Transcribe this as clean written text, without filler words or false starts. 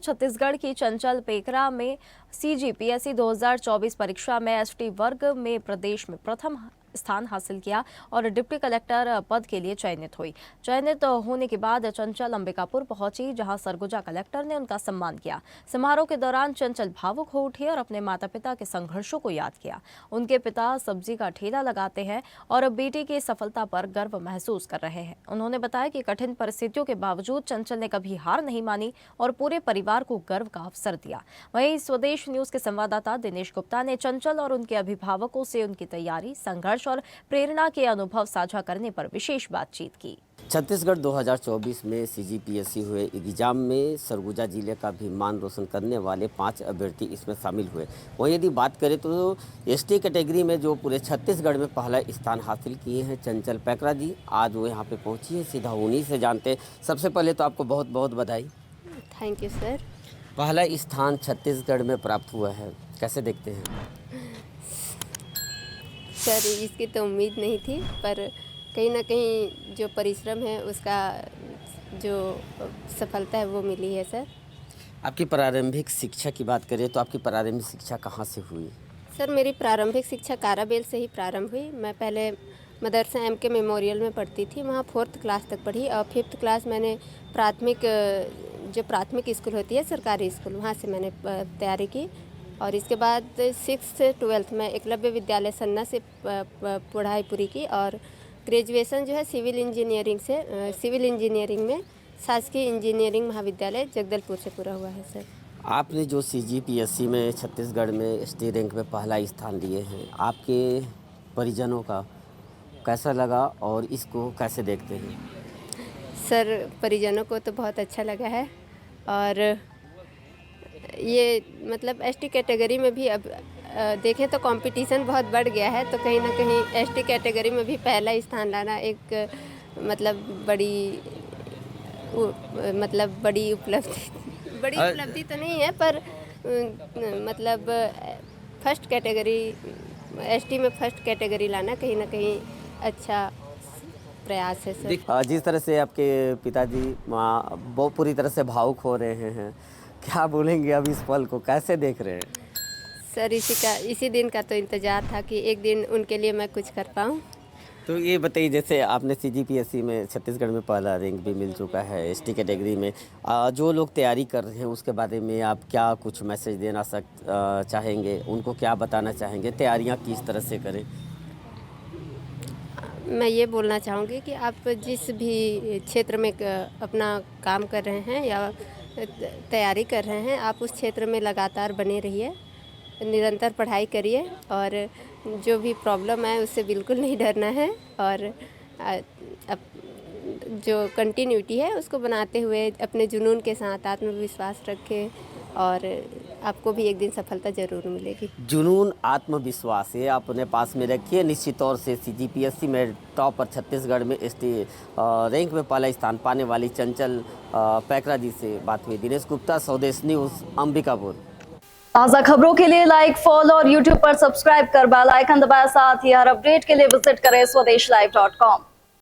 छत्तीसगढ़ की चंचल पेकरा में सीजीपीएससी 2024 परीक्षा में एसटी वर्ग में प्रदेश में प्रथम स्थान हासिल किया और डिप्टी कलेक्टर पद के लिए चयनित हुई। चयनित होने के बाद चंचल अंबिकापुर पहुंची, जहां सरगुजा कलेक्टर ने उनका सम्मान किया। समारोह के दौरान चंचल भावुक हो उठी और अपने माता पिता के संघर्षों को याद किया। उनके पिता सब्जी का ठेला लगाते हैं और बेटी की सफलता पर गर्व महसूस कर रहे हैं। उन्होंने बताया कि कठिन परिस्थितियों के बावजूद चंचल ने कभी हार नहीं मानी और पूरे परिवार को गर्व का अवसर दिया। वहीं स्वदेश न्यूज के संवाददाता दिनेश गुप्ता ने चंचल और उनके अभिभावकों से उनकी तैयारी, संघर्ष और प्रेरणा के अनुभव साझा करने पर विशेष बातचीत की। छत्तीसगढ़ 2024 में सीजीपीएससी हुए एग्जाम में सरगुजा जिले का भी मान रोशन करने वाले 5 अभ्यर्थी इसमें शामिल हुए। वहीं यदि बात करें तो एसटी कैटेगरी में जो पूरे छत्तीसगढ़ में पहला स्थान हासिल किए हैं चंचल पेकरा जी, आज वो यहाँ पे पहुँची है। सीधा उन्हीं से जानते हैं। सबसे पहले तो आपको बहुत बहुत बधाई। Thank you sir. पहला स्थान छत्तीसगढ़ में प्राप्त हुआ है, कैसे देखते हैं? सर इसकी तो उम्मीद नहीं थी, पर कहीं ना कहीं जो परिश्रम है उसका जो सफलता है वो मिली है सर। आपकी प्रारंभिक शिक्षा की बात करें तो आपकी प्रारंभिक शिक्षा कहाँ से हुई? सर मेरी प्रारंभिक शिक्षा काराबेल से ही प्रारंभ हुई। मैं पहले मदरसा एमके मेमोरियल में पढ़ती थी, वहाँ 4th क्लास तक पढ़ी और 5th क्लास मैंने प्राथमिक स्कूल होती है सरकारी स्कूल, वहाँ से मैंने तैयारी की। और इसके बाद 6th से 12th में एकलव्य विद्यालय सन्ना से पढ़ाई पूरी की और ग्रेजुएशन जो है सिविल इंजीनियरिंग में शासकीय इंजीनियरिंग महाविद्यालय जगदलपुर से पूरा हुआ है सर। आपने जो सीजीपीएससी में छत्तीसगढ़ में एसटी रैंक में पहला स्थान लिए हैं, आपके परिजनों का कैसा लगा और इसको कैसे देखते हैं? सर परिजनों को तो बहुत अच्छा लगा है और ये मतलब एसटी कैटेगरी में भी अब देखें तो कंपटीशन बहुत बढ़ गया है, तो कहीं ना कहीं एसटी कैटेगरी में भी पहला स्थान लाना एक बड़ी उपलब्धि तो नहीं है, पर मतलब फर्स्ट कैटेगरी एसटी में फर्स्ट कैटेगरी लाना कहीं ना कहीं अच्छा प्रयास है सर। जिस तरह से आपके पिताजी बहुत पूरी तरह से भावुक हो रहे हैं, क्या बोलेंगे अब इस पल को, कैसे देख रहे हैं? सर इसी दिन का तो इंतज़ार था कि एक दिन उनके लिए मैं कुछ कर पाऊँ। तो ये बताइए, जैसे आपने सीजीपीएससी में छत्तीसगढ़ में पहला रैंक भी मिल चुका है एसटी कैटेगरी में, जो लोग तैयारी कर रहे हैं उसके बारे में आप क्या कुछ मैसेज देना चाहेंगे? उनको क्या बताना चाहेंगे, तैयारियाँ किस तरह से करें? मैं ये बोलना चाहूँगी कि आप जिस भी क्षेत्र में अपना काम कर रहे हैं या तैयारी कर रहे हैं, आप उस क्षेत्र में लगातार बने रहिए, निरंतर पढ़ाई करिए और जो भी प्रॉब्लम है उससे बिल्कुल नहीं डरना है और जो कंटिन्यूटी है उसको बनाते हुए अपने जुनून के साथ आत्मविश्वास रखें और आपको भी एक दिन सफलता जरूर मिलेगी। जुनून, आत्मविश्वास ये अपने पास में रखिए। निश्चित तौर से सीजीपीएससी में टॉपर छत्तीसगढ़ में एसटी रैंक में पहला स्थान पाने वाली चंचल पेकरा जी से बात हुई। दिनेश गुप्ता, स्वदेश न्यूज़, अंबिकापुर। ताज़ा खबरों के लिए लाइक, फॉलो और यूट्यूब पर सब्सक्राइब कर बेल आइकन दबाएं। साथ ही हर अपडेट के लिए विजिट करें swedeshlive.com।